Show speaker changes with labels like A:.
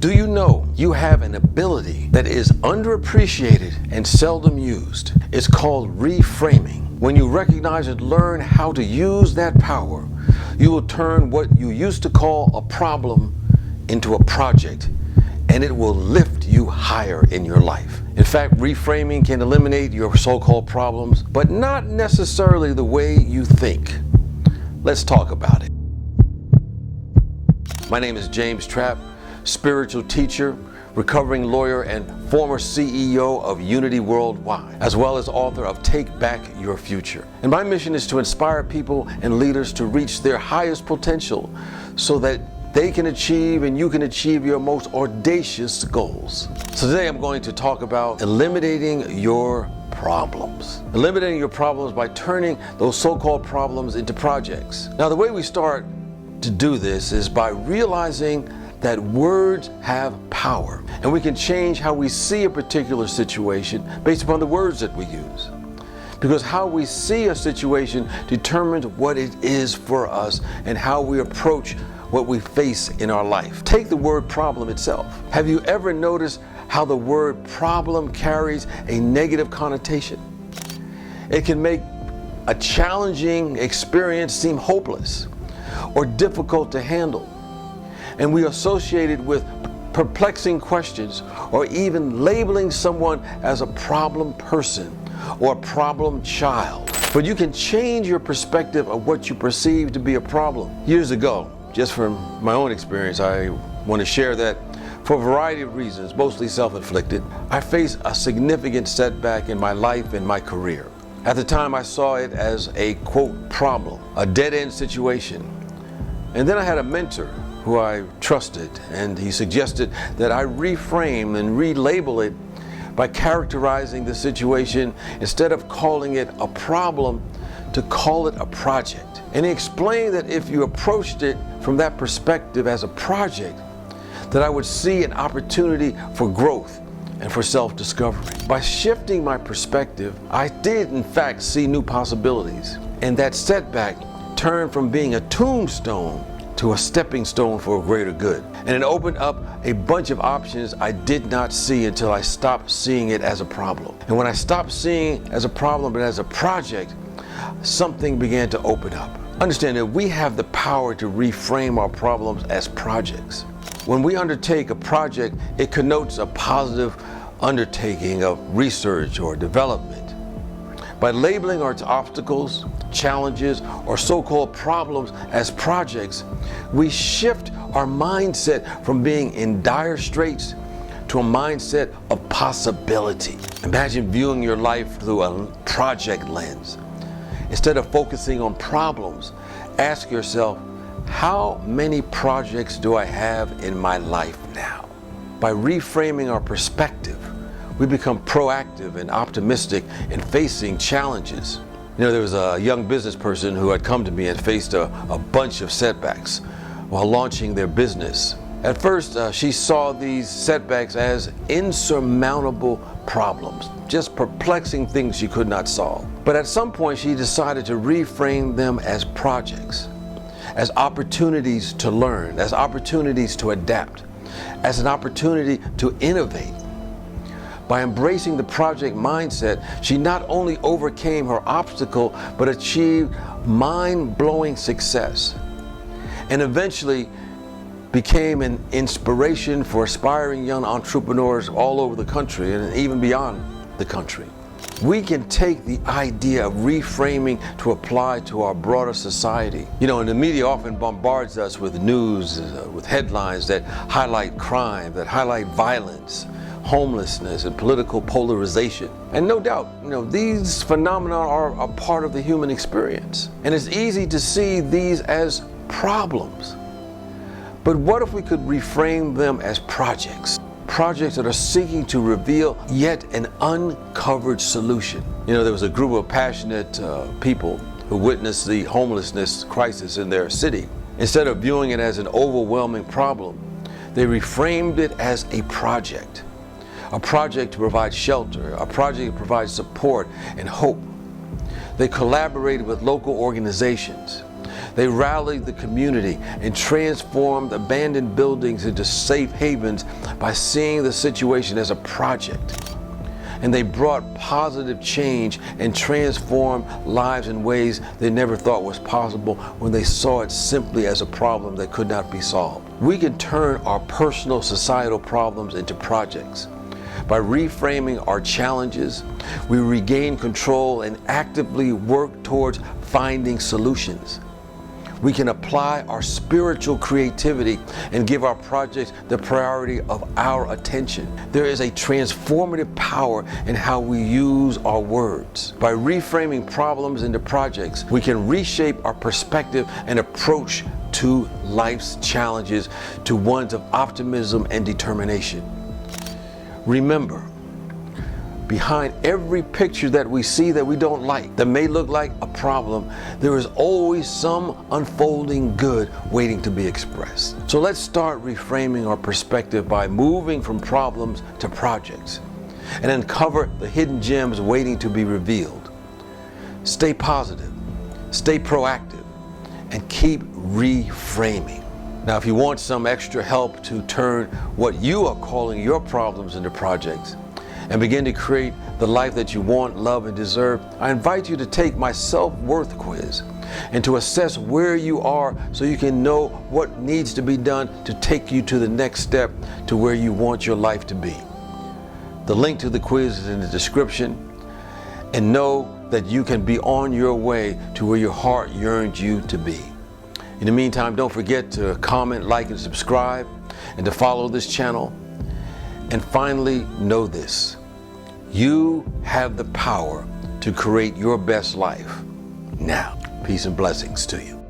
A: Do you know you have an ability that is underappreciated and seldom used? It's called reframing. When you recognize and learn how to use that power, you will turn what you used to call a problem into a project, and it will lift you higher in your life. In fact, reframing can eliminate your so-called problems, but not necessarily the way you think. Let's talk about it. My name is James Trapp, spiritual teacher, recovering lawyer, and former CEO of Unity Worldwide, as well as author of Take Back Your Future. And my mission is to inspire people and leaders to reach their highest potential so that they can achieve and you can achieve your most audacious goals. So today I'm going to talk about eliminating your problems. Eliminating your problems by turning those so-called problems into projects. Now, the way we start to do this is by realizing that words have power, and we can change how we see a particular situation based upon the words that we use. Because how we see a situation determines what it is for us and how we approach what we face in our life. Take the word problem itself. Have you ever noticed how the word problem carries a negative connotation? It can make a challenging experience seem hopeless or difficult to handle. And we associate it with perplexing questions or even labeling someone as a problem person or a problem child. But you can change your perspective of what you perceive to be a problem. Years ago, just from my own experience, I want to share that for a variety of reasons, mostly self-inflicted, I faced a significant setback in my life and my career. At the time, I saw it as a, quote, problem, a dead-end situation. And then I had a mentor who I trusted, and he suggested that I reframe and relabel it by characterizing the situation, instead of calling it a problem, to call it a project. And he explained that if you approached it from that perspective as a project, that I would see an opportunity for growth and for self-discovery. By shifting my perspective, I did in fact see new possibilities, and that setback turned from being a tombstone to a stepping stone for a greater good. And it opened up a bunch of options I did not see until I stopped seeing it as a problem. And when I stopped seeing it as a problem but as a project, something began to open up. Understand that we have the power to reframe our problems as projects. When we undertake a project, it connotes a positive undertaking of research or development. By labeling our obstacles, challenges, or so-called problems as projects, we shift our mindset from being in dire straits to a mindset of possibility. Imagine viewing your life through a project lens. Instead of focusing on problems, ask yourself, how many projects do I have in my life now? By reframing our perspective, we become proactive and optimistic in facing challenges. You know, there was a young business person who had come to me and faced a bunch of setbacks while launching their business. At first, she saw these setbacks as insurmountable problems, just perplexing things she could not solve. But at some point, she decided to reframe them as projects, as opportunities to learn, as opportunities to adapt, as an opportunity to innovate. By embracing the project mindset, she not only overcame her obstacle, but achieved mind-blowing success, and eventually became an inspiration for aspiring young entrepreneurs all over the country and even beyond the country. We can take the idea of reframing to apply to our broader society. You know, and the media often bombards us with news, with headlines that highlight crime, that highlight violence, homelessness, and political polarization. And no doubt, you know, these phenomena are a part of the human experience. And it's easy to see these as problems. But what if we could reframe them as projects? Projects that are seeking to reveal yet an uncovered solution. You know, there was a group of passionate people who witnessed the homelessness crisis in their city. Instead of viewing it as an overwhelming problem, they reframed it as a project to provide shelter, a project to provide support and hope. They collaborated with local organizations. They rallied the community and transformed abandoned buildings into safe havens by seeing the situation as a project. And they brought positive change and transformed lives in ways they never thought was possible when they saw it simply as a problem that could not be solved. We can turn our personal societal problems into projects. By reframing our challenges, we regain control and actively work towards finding solutions. We can apply our spiritual creativity and give our projects the priority of our attention. There is a transformative power in how we use our words. By reframing problems into projects, we can reshape our perspective and approach to life's challenges to ones of optimism and determination. Remember, behind every picture that we see that we don't like, that may look like a problem, there is always some unfolding good waiting to be expressed. So let's start reframing our perspective by moving from problems to projects and uncover the hidden gems waiting to be revealed. Stay positive, stay proactive, and keep reframing. Now, if you want some extra help to turn what you are calling your problems into projects and begin to create the life that you want, love, and deserve, I invite you to take my self-worth quiz and to assess where you are so you can know what needs to be done to take you to the next step to where you want your life to be. The link to the quiz is in the description, and know that you can be on your way to where your heart yearns you to be. In the meantime, don't forget to comment, like, and subscribe, and to follow this channel. And finally, know this: you have the power to create your best life now. Peace and blessings to you.